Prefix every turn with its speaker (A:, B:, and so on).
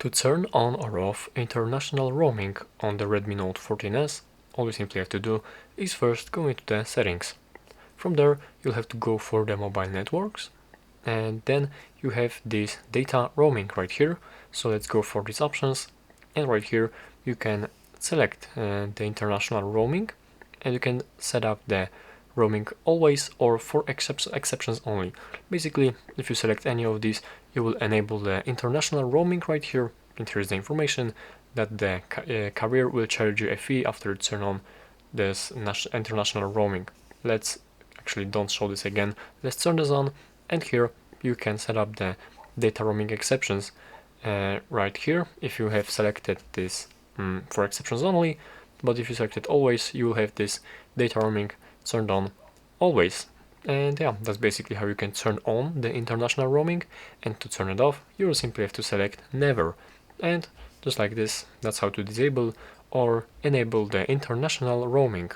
A: To turn on or off international roaming on the Redmi Note 14S, all you simply have to do is first go into the settings. From there, you'll have to go for the mobile networks, and then you have this data roaming right here. So let's go for these options, and right here you can select the international roaming, and you can set up the roaming always or for exceptions only. Basically, if you select any of these, you will enable the international roaming right here, and here's the information that the carrier will charge you a fee after you turn on this international roaming. Let's actually don't show this again. Let's turn this on, and here you can set up the data roaming exceptions right here if you have selected this for exceptions only, but if you select it always, you will have this data roaming turned on always. And yeah, that's basically how you can turn on the international roaming, and to turn it off you will simply have to select never, and just like this, that's how to disable or enable the international roaming.